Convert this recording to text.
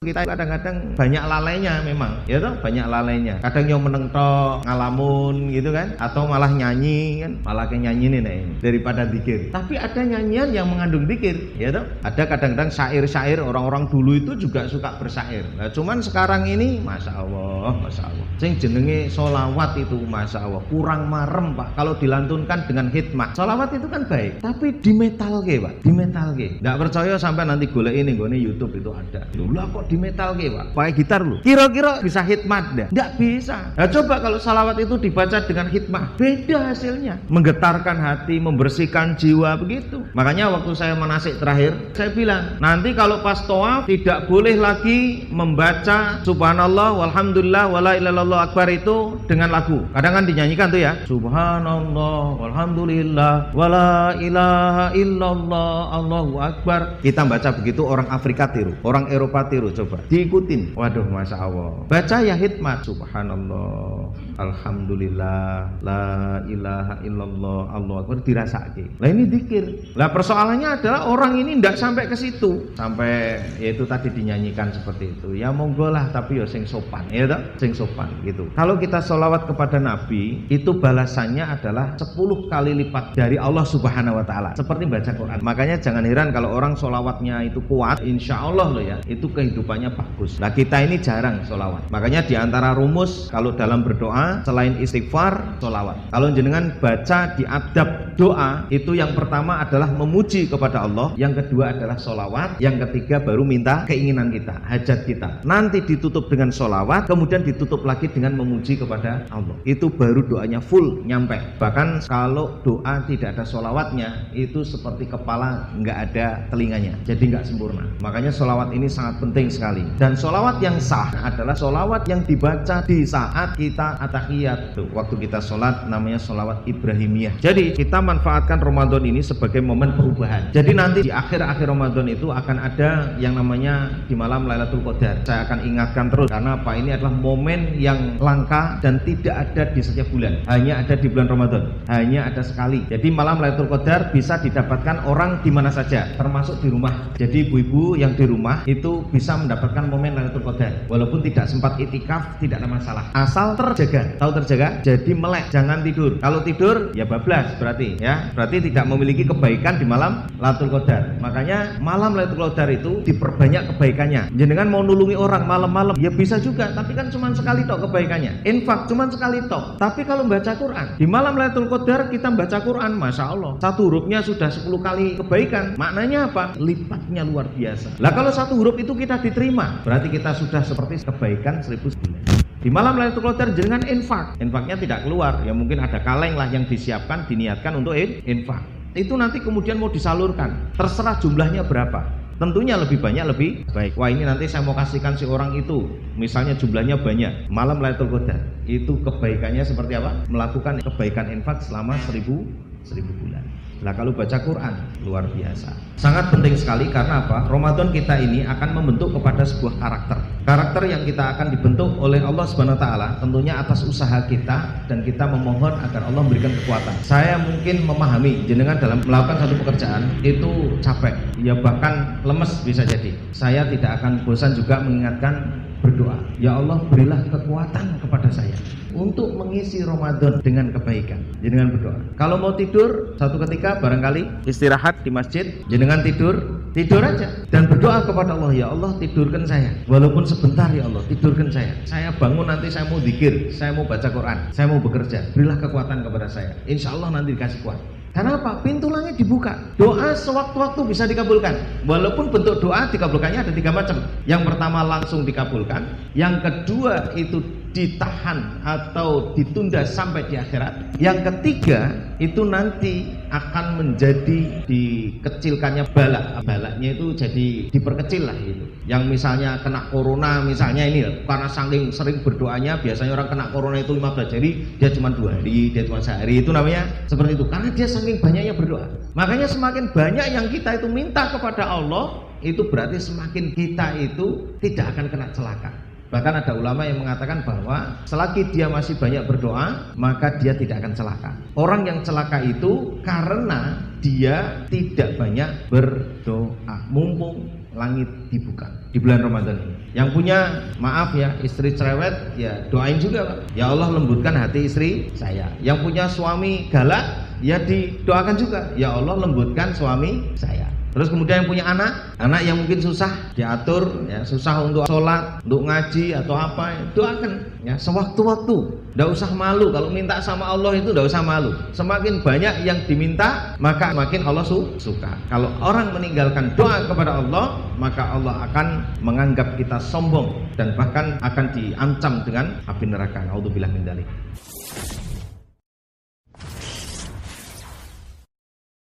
Kita kadang-kadang banyak lalainya memang, ya toh, banyak lalainya. Kadang yang meneng tok, ngalamun gitu kan, atau malah nyanyi kan, malah kayak nyanyi nih daripada zikir. Tapi ada nyanyian yang mengandung zikir, ya toh. Ada kadang-kadang syair-syair, orang-orang dulu itu juga suka bersyair. Nah, cuman sekarang ini, masya Allah, sing jenenge sholawat itu, masya Allah, kurang marem Pak. Kalau dilantunkan dengan hikmah, sholawat itu kan baik, tapi di metalke Pak, di metalke. Nggak percaya sampai nanti golek ini, gue YouTube itu ada. Dulu kok di metal Pak, pakai gitar lu. Kira-kira bisa hikmat dah? Nggak bisa. Nah, coba kalau salawat itu dibaca dengan hikmah, beda hasilnya. Menggetarkan hati, membersihkan jiwa, begitu. Makanya waktu saya manasik terakhir, saya bilang, nanti kalau pas tawaf tidak boleh lagi membaca subhanallah walhamdulillah wala ilaha illallah akbar itu dengan lagu. Kadang kan dinyanyikan tuh ya, subhanallah walhamdulillah wala ilaha illallah allahu akbar. Kita baca begitu, orang Afrika tiru, orang Eropa tiru, coba diikutin. Waduh, masya Allah. Baca ya hikmat, subhanallah alhamdulillah la ilaha illallah allahu akbar, dirasake. Lah ini zikir. Lah persoalannya adalah orang ini tidak sampai ke situ, sampai yaitu tadi dinyanyikan seperti itu. Ya monggo lah, tapi ya sing sopan, ya toh, sing sopan gitu. Kalau kita sholawat kepada Nabi, itu balasannya adalah 10 kali lipat dari Allah Subhanahu wa taala, seperti baca Quran. Makanya jangan heran kalau orang sholawatnya itu kuat, insya Allah loh ya, itu kehidupannya bagus. Nah kita ini jarang sholawat. Makanya diantara rumus kalau dalam berdoa, selain istighfar, sholawat. Kalau jenengan baca di adab doa, itu yang pertama adalah memuji kepada Allah, yang kedua adalah sholawat, yang ketiga baru minta keinginan kita, hajat kita. Nanti ditutup dengan sholawat, kemudian ditutup lagi dengan memuji kepada Allah. Itu baru doanya full nyampe. Bahkan kalau doa tidak ada sholawatnya, itu seperti kepala nggak ada telinganya, jadi nggak sempurna. Makanya sholawat ini sangat penting sekali. Dan sholawat yang sah adalah sholawat yang dibaca di saat kita atahiyat. Tuh, waktu kita sholat namanya sholawat Ibrahimiyah. Jadi kita manfaatkan Ramadan ini sebagai momen perubahan. Jadi nanti di akhir-akhir Ramadan itu akan ada yang namanya di malam Lailatul Qadar. Saya akan ingatkan terus, karena apa, ini adalah momen yang langka dan tidak ada di setiap bulan, hanya ada di bulan Ramadan, hanya ada sekali. Jadi malam Lailatul Qadar bisa didapatkan orang di mana saja, termasuk di rumah. Jadi ibu-ibu yang di rumah itu bisa mendapatkan momen Lailatul Qadar, walaupun tidak sempat itikaf, tidak ada masalah, asal terjaga. Tahu terjaga? Jadi melek, jangan tidur. Kalau tidur ya bablas, berarti ya, berarti tidak memiliki kebaikan di malam Lailatul Qadar. Makanya malam Lailatul Qadar itu diperbanyak kebaikannya. Jenengan mau nulungi orang malam-malam ya bisa juga, tapi kan cuma sekali tok kebaikannya. Infak cuma sekali tok. Tapi kalau baca Quran di malam Lailatul Qadar, kita baca Quran, masya Allah, satu hurufnya sudah 10 kali kebaikan. Maknanya apa? Lipatnya luar biasa. Lah kalau satu huruf itu kita diterima, berarti kita sudah seperti kebaikan 1000 bulan. Di malam Lailatul Qadar jangan infak. Infaknya tidak keluar, ya mungkin ada kaleng lah yang disiapkan, diniatkan untuk infak. Itu nanti kemudian mau disalurkan, terserah jumlahnya berapa. Tentunya lebih banyak lebih baik. Wah, ini nanti saya mau kasihkan si orang itu, misalnya jumlahnya banyak, malam Lailatul Qadar itu kebaikannya seperti apa? Melakukan kebaikan infak selama 1000 bulan. Nah kalau baca Quran luar biasa, sangat penting sekali. Karena apa? Ramadan kita ini akan membentuk kepada sebuah karakter yang kita akan dibentuk oleh Allah Subhanahu wa taala, tentunya atas usaha kita, dan kita memohon agar Allah memberikan kekuatan. Saya mungkin memahami jenengan dalam melakukan satu pekerjaan itu capek, ya bahkan lemes bisa jadi. Saya tidak akan bosan juga mengingatkan berdoa, ya Allah berilah kekuatan kepada saya untuk mengisi Ramadan dengan kebaikan. Jenengan berdoa. Kalau mau tidur, satu ketika barangkali istirahat di masjid, jenengan tidur aja dan berdoa kepada Allah, ya Allah tidurkan saya, walaupun sebentar ya Allah, tidurkan saya. Saya bangun nanti saya mau zikir, saya mau baca Quran, saya mau bekerja, berilah kekuatan kepada saya. Insya Allah nanti dikasih kuat. Karena apa? Pintu langit dibuka. Doa sewaktu-waktu bisa dikabulkan. Walaupun bentuk doa dikabulkannya ada 3 macam. Yang pertama langsung dikabulkan. Yang kedua itu ditahan atau ditunda sampai di akhirat. Yang ketiga itu nanti akan menjadi dikecilkannya balaknya itu jadi diperkecil lah itu. Yang misalnya kena corona misalnya ini, karena saking sering berdoanya, biasanya orang kena corona itu 15 hari, dia cuma 2 hari, dia cuma sehari, itu namanya seperti itu, karena dia saking banyaknya berdoa. Makanya semakin banyak yang kita itu minta kepada Allah, itu berarti semakin kita itu tidak akan kena celaka. Bahkan ada ulama yang mengatakan bahwa selagi dia masih banyak berdoa, maka dia tidak akan celaka. Orang yang celaka itu karena dia tidak banyak berdoa. Mumpung langit dibuka di bulan Ramadan ini. Yang punya, maaf ya, istri cerewet, ya doain juga Pak. Ya Allah lembutkan hati istri saya. Yang punya suami galak, ya didoakan juga. Ya Allah lembutkan suami saya. Terus kemudian yang punya anak yang mungkin susah diatur, ya susah untuk sholat, untuk ngaji atau apa, ya, doakan ya sewaktu-waktu. Tidak usah malu, kalau minta sama Allah itu tidak usah malu. Semakin banyak yang diminta, maka makin Allah suka. Kalau orang meninggalkan doa kepada Allah, maka Allah akan menganggap kita sombong dan bahkan akan diancam dengan api neraka. Naudzubillah min dzalik.